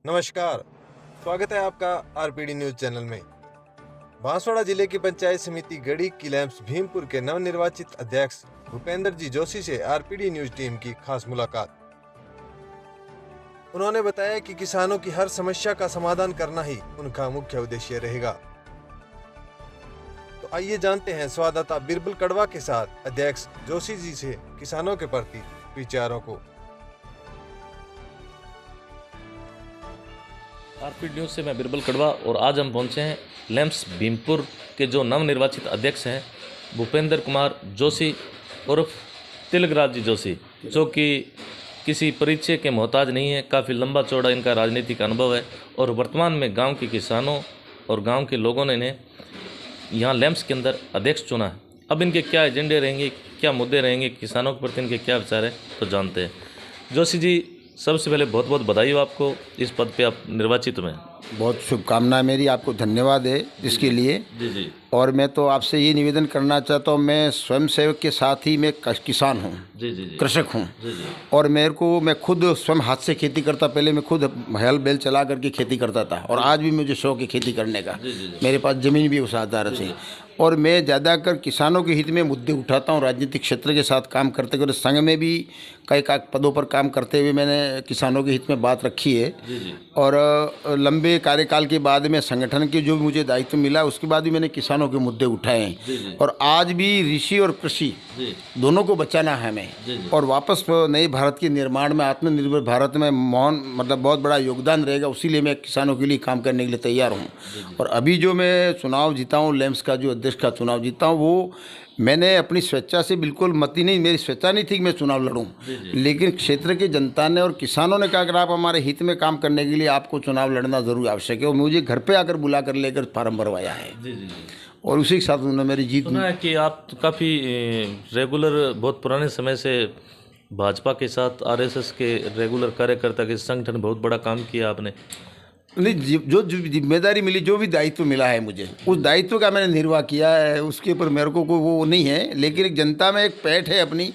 नमस्कार, स्वागत है आपका आरपीडी न्यूज चैनल में। बांसवाड़ा जिले की पंचायत समिति गढ़ी किलैम्स भीमपुर के नवनिर्वाचित अध्यक्ष भूपेंद्र जी जोशी से आरपीडी न्यूज टीम की खास मुलाकात। उन्होंने बताया कि किसानों की हर समस्या का समाधान करना ही उनका मुख्य उद्देश्य रहेगा। तो आइए जानते हैं संवाददाता बिरबल कड़वा के साथ अध्यक्ष जोशी जी से किसानों के प्रति विचारों को। आरपीडी न्यूज़ से मैं बिरबल कड़वा और आज हम पहुंचे हैं लैम्प्स भीमपुर के जो नवनिर्वाचित अध्यक्ष हैं भूपेंद्र कुमार जोशी उर्फ तिलकराज जी जोशी, जो कि किसी परिचय के मोहताज नहीं है। काफ़ी लंबा चौड़ा इनका राजनीतिक अनुभव है और वर्तमान में गांव के किसानों और गांव के लोगों ने इन्हें यहाँ लैम्प्स के अंदर अध्यक्ष चुना है। अब इनके क्या एजेंडे रहेंगे, क्या मुद्दे रहेंगे, किसानों के प्रति इनके क्या विचार है, तो जानते हैं। जोशी जी, सबसे पहले बहुत बहुत बधाई हो आपको, इस पद पे आप निर्वाचित हुए। बहुत शुभकामनाएं मेरी, आपको धन्यवाद है इसके लिए। जी जी। और मैं तो आपसे ये निवेदन करना चाहता हूँ, मैं स्वयं सेवक के साथ ही मैं किसान हूँ, जी जी जी। कृषक हूँ। जी जी। और मैं खुद स्वयं हाथ से खेती करता। पहले मैं खुद हल बैल चला करके खेती करता था और आज भी मुझे शौक है खेती करने का। जी जी जी। मेरे पास ज़मीन भी उस आधार से। और मैं ज़्यादातर किसानों के हित में मुद्दे उठाता हूँ। राजनीतिक क्षेत्र के साथ काम करते करते संघ में भी कई पदों पर काम करते हुए मैंने किसानों के हित में बात रखी है। जी जी। और लंबे कार्यकाल के बाद में संगठन के जो भी मुझे दायित्व मिला उसके बाद भी मैंने किसानों के मुद्दे उठाए जी। हैं। और आज भी ऋषि और कृषि जी। दोनों को बचाना है हमें। जी। और वापस नए भारत के निर्माण में, आत्मनिर्भर भारत में बहुत बड़ा योगदान रहेगा। उसीलिए मैं किसानों के लिए काम करने के लिए तैयार हूँ। और अभी जो मैं चुनाव जीता हूँ, लैम्प्स का जो अध्यक्ष का चुनाव जीता हूँ, वो मैंने अपनी स्वेच्छा से, बिल्कुल मती नहीं, मेरी स्वेच्छा नहीं थी कि मैं चुनाव लड़ूं। लेकिन क्षेत्र की जनता ने और किसानों ने कहा कि आप हमारे हित में काम करने के लिए आपको चुनाव लड़ना जरूर आवश्यक है। और मुझे घर पे आकर बुला कर लेकर फार्म भरवाया है। जी जी। और उसी के साथ उन्होंने मेरी जीत। सुना है कि आप काफ़ी रेगुलर, बहुत पुराने समय से भाजपा के साथ, आरएसएस के रेगुलर कार्यकर्ता के संगठन, बहुत बड़ा काम किया आपने। नहीं, जो जिम्मेदारी मिली, जो भी दायित्व मिला है मुझे, उस दायित्व का मैंने निर्वाह किया है। उसके ऊपर मेरे को कोई वो नहीं है। लेकिन एक जनता में एक पैठ है अपनी,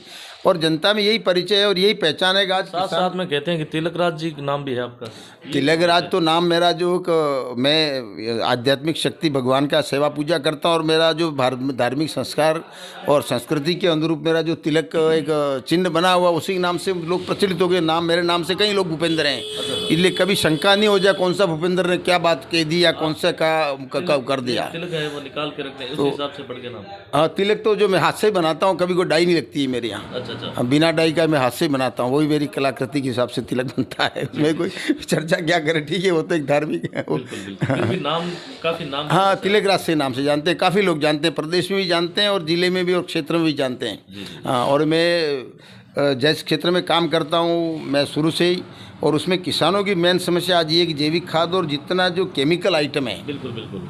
और जनता में यही परिचय है और यही पहचान है। आज साथ साथ में कहते हैं कि तिलकराज जी का नाम भी है आपका। तिलकराज तो नाम मेरा, जो मैं आध्यात्मिक शक्ति भगवान का सेवा पूजा करता हूँ। और मेरा जो धार्मिक संस्कार और संस्कृति के अनुरूप मेरा जो तिलक एक चिन्ह बना हुआ, उसी के नाम से लोग प्रचलित हो गए। नाम मेरे नाम से कई लोग भूपेंद्र हैं, इसलिए कभी शंका नहीं हो जाए कौन सा भूपेंद्र ने क्या बात कह दी या कौन सा कर दिया। तिलक है वो निकाल के रखते हैं, उस हिसाब से पढ़ के नाम। हाँ, तिलक तो जो मैं हाथ से बनाता हूँ, कभी कोई डाई नहीं लगती है मेरे यहाँ। अच्छा। बिना डाई का मैं हाथ से बनाता हूँ, वही मेरी कलाकृति के हिसाब से तिलक बनता है। उसमें कोई चर्चा क्या करे, ठीक है, वो तो एक धार्मिक है। फिर भी नाम, काफी नाम। हाँ, तिलकराज से नाम से जानते हैं, काफ़ी लोग जानते हैं, प्रदेश में भी जानते हैं और जिले में भी और क्षेत्र में भी जानते हैं। हाँ, और मैं जिस क्षेत्र में काम करता हूँ, मैं शुरू से ही, और उसमें किसानों की मेन समस्या आज ये है कि जैविक खाद और जितना जो केमिकल आइटम है, बिल्कुल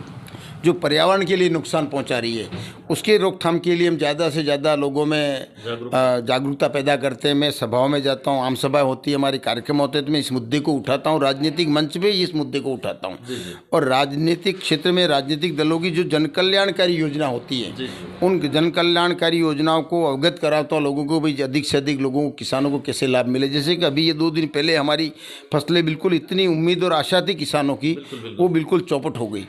जो पर्यावरण के लिए नुकसान पहुंचा रही है, उसके रोकथाम के लिए हम ज़्यादा से ज़्यादा लोगों में जागरूकता पैदा करते हैं। मैं सभाओं में जाता हूं, आम सभा होती है, हमारे कार्यक्रम होते हैं, तो मैं इस मुद्दे को उठाता हूं। राजनीतिक मंच पे इस मुद्दे को उठाता हूं। और राजनीतिक क्षेत्र में राजनीतिक दलों की जो जनकल्याणकारी योजना होती है, उन जनकल्याणकारी योजनाओं को अवगत कराता हूँ लोगों को, भाई अधिक से अधिक लोगों को, किसानों को कैसे लाभ मिले। जैसे कि अभी ये 2 दिन पहले हमारी फसलें, बिल्कुल इतनी उम्मीद और आशा थी किसानों की, वो बिल्कुल चौपट हो गई।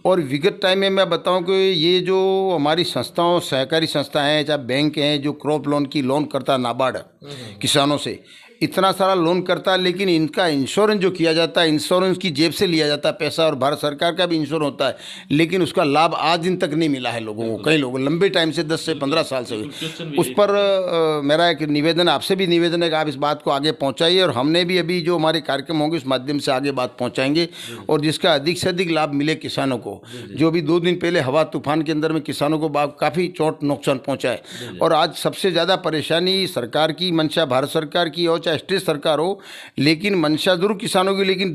और विगत टाइम में मैं बताऊं कि ये जो हमारी संस्थाओं, सहकारी संस्थाएं हैं, चाहे बैंक हैं, जो क्रॉप लोन की लोन करता है नाबार्ड किसानों से, इतना सारा लोन करता है, लेकिन इनका इंश्योरेंस जो किया जाता है, इंश्योरेंस की जेब से लिया जाता है पैसा, और भारत सरकार का भी इंश्योरेंस होता है, लेकिन उसका लाभ आज दिन तक नहीं मिला है लोगों को। कई लोगों लंबे टाइम से 10 से 15 साल से हुई। उस पर मेरा एक निवेदन, आपसे भी निवेदन है कि आप इस बात को आगे पहुंचाइए। और हमने भी अभी जो हमारे कार्यक्रम होंगे उस माध्यम से आगे बात पहुंचाएंगे, और जिसका अधिक से अधिक लाभ मिले किसानों को। जो भी 2 दिन पहले हवा तूफान के अंदर में किसानों को काफ़ी चोट नुकसान पहुँचा है। और आज सबसे ज़्यादा परेशानी सरकार की मंशा, भारत सरकार की हो चाहे स्टेट सरकार हो, लेकिन मंशा जरूर किसानों की, लेकिन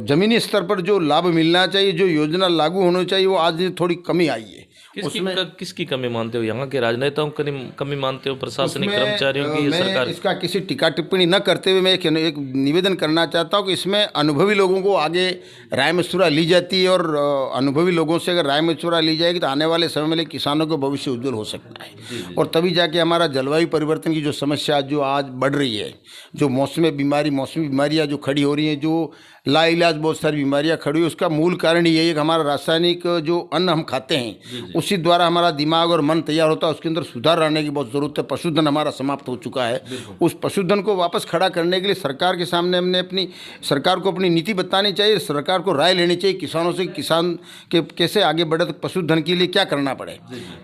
ज़मीनी स्तर पर जो लाभ मिलना चाहिए, जो योजना लागू होनी चाहिए, वो आज थोड़ी कमी आई है। किसकी कमी मानते हो? यहाँ के राजनेताओं की कमी मानते हो, प्रशासनिक उसमें, कर्मचारियों की, मैं सरकार? इसका किसी टीका टिप्पणी न करते हुए मैं एक निवेदन करना चाहता हूँ कि इसमें अनुभवी लोगों को आगे राय मशवरा ली जाती है, और अनुभवी लोगों से अगर राय मशवरा ली जाएगी तो आने वाले समय में किसानों का भविष्य उज्जवल हो सकता है। और तभी जाके हमारा जलवायु परिवर्तन की जो समस्या जो आज बढ़ रही है, जो मौसमी बीमारियाँ जो खड़ी हो रही हैं, जो लाइलाज बहुत सारी बीमारियां खड़ी हुई, उसका मूल कारण यही है कि हमारा रासायनिक जो अन्न हम खाते हैं उसी द्वारा हमारा दिमाग और मन तैयार होता है, उसके अंदर सुधार लाने की बहुत ज़रूरत है। पशुधन हमारा समाप्त हो चुका है, उस पशुधन को वापस खड़ा करने के लिए सरकार के सामने हमने सरकार को अपनी नीति बतानी चाहिए, सरकार को राय लेनी चाहिए किसानों से, किसान के कैसे आगे बढ़े, तो पशुधन के लिए क्या करना पड़े।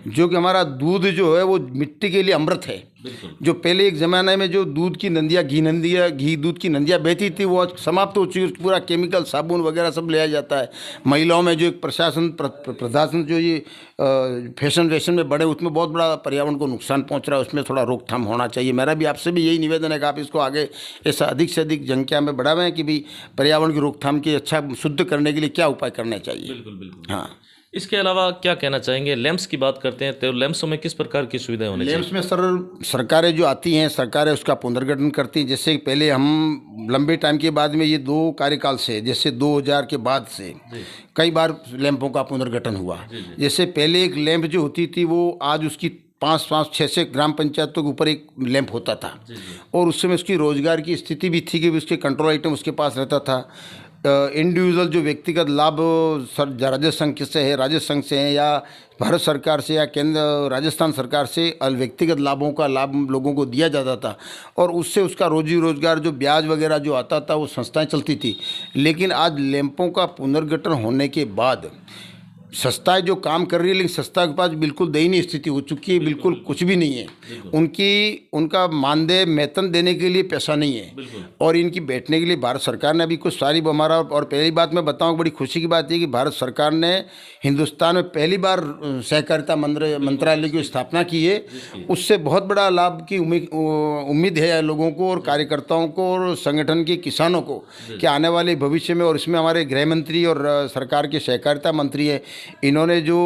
जो कि हमारा दूध जो है वो मिट्टी के लिए अमृत है। जो पहले एक ज़माने में जो दूध की नंदियाँ, घी दूध की नंदियाँ बहती थी, वो आज समाप्त हो चुकी है। पूरा केमिकल साबुन वगैरह सब लिया जाता है। महिलाओं में जो एक प्रशासन जो ये फैशन में बढ़े, उसमें बहुत बड़ा पर्यावरण को नुकसान पहुंच रहा है, उसमें थोड़ा रोकथाम होना चाहिए। मेरा भी आपसे भी यही निवेदन है कि आप इसको आगे ऐसा अधिक से अधिक संख्या में बढ़ावें कि भी पर्यावरण की रोकथाम की अच्छा शुद्ध करने के लिए क्या उपाय करने चाहिए। बिल्कुल। हाँ, इसके अलावा क्या कहना चाहेंगे? लैंप्स की बात करते हैं तो लैंप्सों में किस प्रकार की सुविधाएं होनी चाहिए? लैंप्स में सर सरकारें जो आती हैं, सरकारें उसका पुनर्गठन करती हैं। जैसे पहले हम लंबे टाइम के बाद में, ये 2 कार्यकाल से, जैसे 2000 के बाद से कई बार लैंपों का पुनर्गठन हुआ। जैसे पहले एक लैंप जो होती थी वो आज उसकी 5-6 ग्राम पंचायतों के ऊपर एक लैंप होता था, और उस समय उसकी रोजगार की स्थिति भी थी कि उसके कंट्रोल आइटम उसके पास रहता था। इंडिविजुअल जो व्यक्तिगत लाभ राज्य संघ से है या भारत सरकार से या केंद्र राजस्थान सरकार से व्यक्तिगत लाभों का लाभ लोगों को दिया जाता था, और उससे उसका रोजी रोजगार जो ब्याज वगैरह जो आता था वो संस्थाएं चलती थी। लेकिन आज लैंपों का पुनर्गठन होने के बाद संस्थाएं जो काम कर रही है, लेकिन संस्था के पास बिल्कुल दयनीय स्थिति हो चुकी है, बिल्कुल कुछ भी नहीं है। उनका मानदेय वेतन देने के लिए पैसा नहीं है, और इनकी बैठने के लिए भारत सरकार ने अभी कुछ सारी हमारा, और पहली बात मैं बताऊं, बड़ी खुशी की बात है कि भारत सरकार ने हिंदुस्तान में पहली बार सहकारिता मंत्रालय की स्थापना की है। उससे बहुत बड़ा लाभ की उम्मीद है लोगों को और कार्यकर्ताओं को और संगठन के किसानों को कि आने वाले भविष्य में, और इसमें हमारे गृह मंत्री और सरकार के सहकारिता मंत्री हैं, इन्होंने जो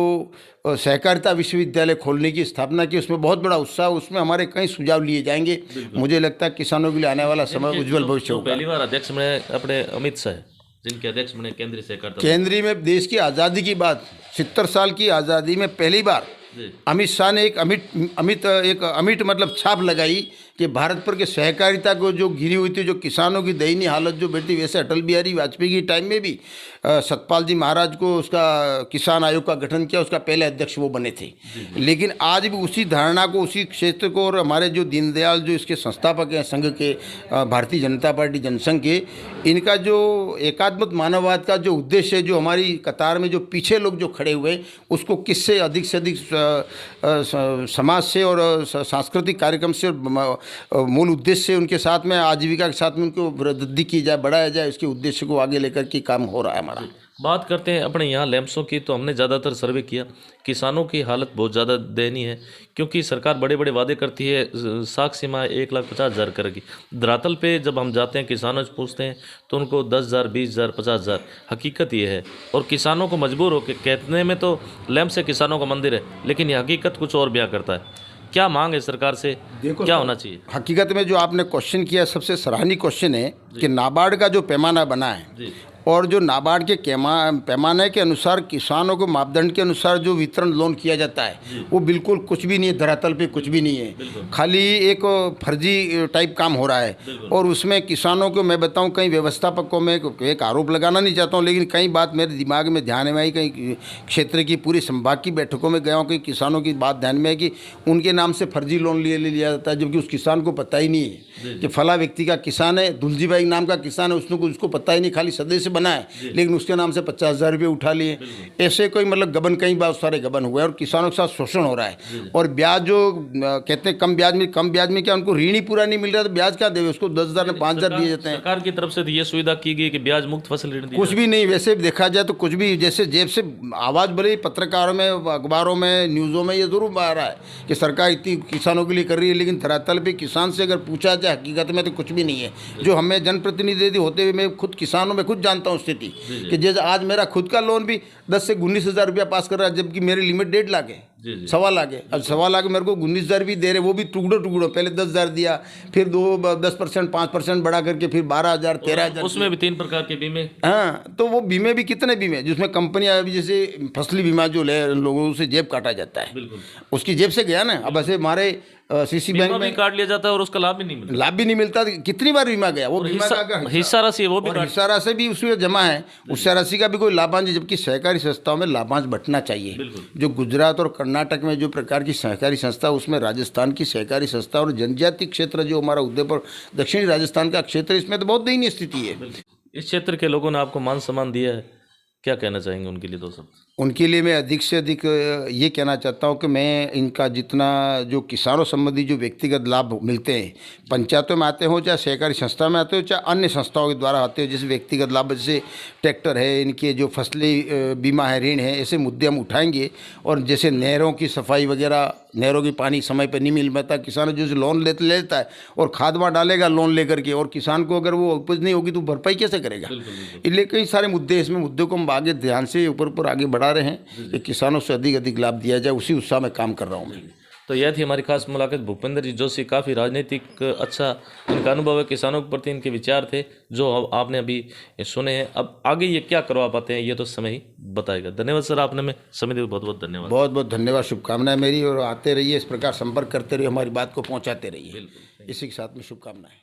सहकारिता विश्वविद्यालय खोलने की स्थापना की, उसमें बहुत बड़ा उत्साह, उसमें हमारे कई सुझाव लिए जाएंगे। मुझे लगता है किसानों के लिए आने वाला समय उज्जवल भविष्य होगा। पहली बार अध्यक्ष बने अपने अमित शाह, जिनके अध्यक्ष बने केंद्रीय सहकारिता, केंद्रीय में देश की आज़ादी की बात, 70 साल की आज़ादी में पहली बार अमित शाह ने एक अमिट मतलब छाप लगाई कि भारत पर के सहकारिता को जो गिरी हुई थी, जो किसानों की दयनीय हालत जो बैठी, वैसे अटल बिहारी वाजपेयी के टाइम में भी सतपाल जी महाराज को उसका किसान आयोग का गठन किया, उसका पहले अध्यक्ष वो बने थे। लेकिन आज भी उसी धारणा को, उसी क्षेत्र को, और हमारे जो दीनदयाल जो इसके संस्थापक हैं संघ के, भारतीय जनता पार्टी जनसंघ के, इनका जो एकात्मक मानववाद का जो उद्देश्य है, जो हमारी कतार में जो पीछे लोग जो खड़े हुए, उसको किससे अधिक से अधिक समाज से और सांस्कृतिक कार्यक्रम से मूल उद्देश्य से उनके साथ में, आजीविका के साथ में उनको वृद्धि की जाए, बढ़ाया जाए, इसके उद्देश्य को आगे लेकर के काम हो रहा है हमारा। बात करते हैं अपने यहाँ लैंप्सों की, तो हमने ज़्यादातर सर्वे किया, किसानों की हालत बहुत ज़्यादा दयनीय है, क्योंकि सरकार बड़े बड़े वादे करती है, साख सीमा 1,50,000 करेगी। धरातल पे जब हम जाते हैं, किसानों से पूछते हैं तो उनको 10,000, 20,000, 50,000। हकीकत ये है, और किसानों को मजबूर होकर कहने में तो लैंप से किसानों का मंदिर है, लेकिन ये हकीकत कुछ और बयां करता है। क्या मांग है सरकार से, क्या होना चाहिए? हकीकत में जो आपने क्वेश्चन किया, सबसे सराहनीय क्वेश्चन है कि नाबार्ड का जो पैमाना बना है, और जो नाबार्ड के पैमाने के अनुसार किसानों को मापदंड के अनुसार जो वितरण लोन किया जाता है, वो बिल्कुल कुछ भी नहीं है, धरातल पे कुछ भी नहीं है, खाली एक फर्जी टाइप काम हो रहा है। और उसमें किसानों को मैं बताऊं, कई व्यवस्थापकों में एक आरोप लगाना नहीं चाहता हूं, लेकिन कई बात मेरे दिमाग में ध्यान में आई, कई क्षेत्र की पूरी संभाग की बैठकों में गया हूँ, कई किसानों की बात ध्यान में है कि उनके नाम से फर्जी लोन लिया जाता है, जबकि उस किसान को पता ही नहीं है कि फला व्यक्ति का किसान है, दुलजी भाई नाम का किसान है, उसको पता ही नहीं, खाली सदस्य बना है, लेकिन उसके नाम से 50,000 रुपये उठा लिए। ऐसे कोई मतलब गबन, कई बार सारे गबन हुए, और किसानों के साथ शोषण हो रहा है। और ब्याज जो कहते हैं कम ब्याज में क्या उनको ऋण ही पूरा नहीं मिल रहा, तो ब्याज क्या देवे उसको? 10,000 में 5,000 दिए जाते हैं। सरकार की तरफ से ये सुविधा की गई कि ब्याज मुक्त फसल ऋण, कुछ भी नहीं। वैसे देखा जाए तो कुछ भी, जैसे जेब से आवाज़ भले पत्रकारों में, अखबारों में, न्यूज़ों में ये जरूर आ रहा है कि सरकार इतनी किसानों के लिए कर रही है, लेकिन धरातल पे किसान से अगर पूछा जाए हकीकत में तो कुछ भी नहीं है। जो हमें जनप्रतिनिधि होते हुए मैं खुद किसानों में खुद जानता हूँ हूँ स्थिति कि जैसे आज मेरा खुद का लोन भी 10 से 19 हज़ार रुपया पास कर रहा है, जबकि मेरी लिमिट 1.5 लाख है, 1.25 लाख है। अब 1.25 लाख मेरे को 19 हज़ार भी दे रहे, वो भी टुकड़ों, पहले 10 हज़ार दिया, फिर 10% 5% बढ़ा करके फिर 12 हज़ार 13 हज़ार। उसमें भी 3 प्रकार के बीमे। हाँ, तो वो बीमे भी कितने बीमे, जिसमें कंपनियां अभी जैसे फसली बीमा जो ले लोगों से जेब काटा जाता है, उसकी जेब से गया ना। अब ऐसे हमारे सीसी बैंक में काट लिया जाता है और उसका लाभ भी नहीं मिलता। लाभ भी नहीं मिलता। कितनी बार बीमा गया, वो बीमा का हिस्सा राशि है वो भी, हिस्सा राशि भी उसमें जमा है, उस राशि का भी कोई लाभांश, जबकि सहकारी संस्थाओं में लाभांश बंटना चाहिए। जो गुजरात और कर्नाटक में जो प्रकार की सहकारी संस्था, उसमें राजस्थान की सहकारी संस्था और जनजातीय क्षेत्र जो हमारा उदयपुर दक्षिणी राजस्थान का क्षेत्र, इसमें तो बहुत दयनीय स्थिति है। इस क्षेत्र के लोगों ने आपको मान सम्मान दिया है, क्या कहना चाहेंगे उनके लिए 2 शब्द? उनके लिए मैं अधिक से अधिक ये कहना चाहता हूँ कि मैं इनका जितना जो किसानों संबंधी जो व्यक्तिगत लाभ मिलते हैं, पंचायतों में आते हो, चाहे सहकारी संस्था में आते हो, चाहे अन्य संस्थाओं के द्वारा आते हो, जैसे व्यक्तिगत लाभ, जैसे ट्रैक्टर है, इनके जो फसली बीमा है, ऋण है, ऐसे मुद्दे हम उठाएंगे। और जैसे नहरों की सफाई वगैरह, नहरों की पानी समय पर नहीं मिल पाता, किसान जो लोन लेता है और खाद वाद डालेगा लोन लेकर के, और किसान को अगर वो उपज नहीं होगी तो भरपाई कैसे करेगा। इसलिए कई सारे मुद्दे, इसमें मुद्दों को हम आगे ध्यान से ऊपर आगे बढ़ा रहे हैं कि किसानों से अधिक लाभ दिया जाए, उसी उत्साह में काम कर रहा हूँ मैं। तो यह थी हमारी खास मुलाकात भूपेंद्र जी जोशी। काफ़ी राजनीतिक अच्छा इनका अनुभव है, किसानों के प्रति इनके विचार थे जो आपने अभी सुने हैं। अब आगे ये क्या करवा पाते हैं ये तो समय ही बताएगा। धन्यवाद सर, आपने हमें समय दिया, बहुत बहुत धन्यवाद। बहुत बहुत धन्यवाद, शुभकामनाएं मेरी, और आते रहिए, इस प्रकार संपर्क करते रहिए, हमारी बात को पहुँचाते रहिए, इसी के साथ में शुभकामनाएं।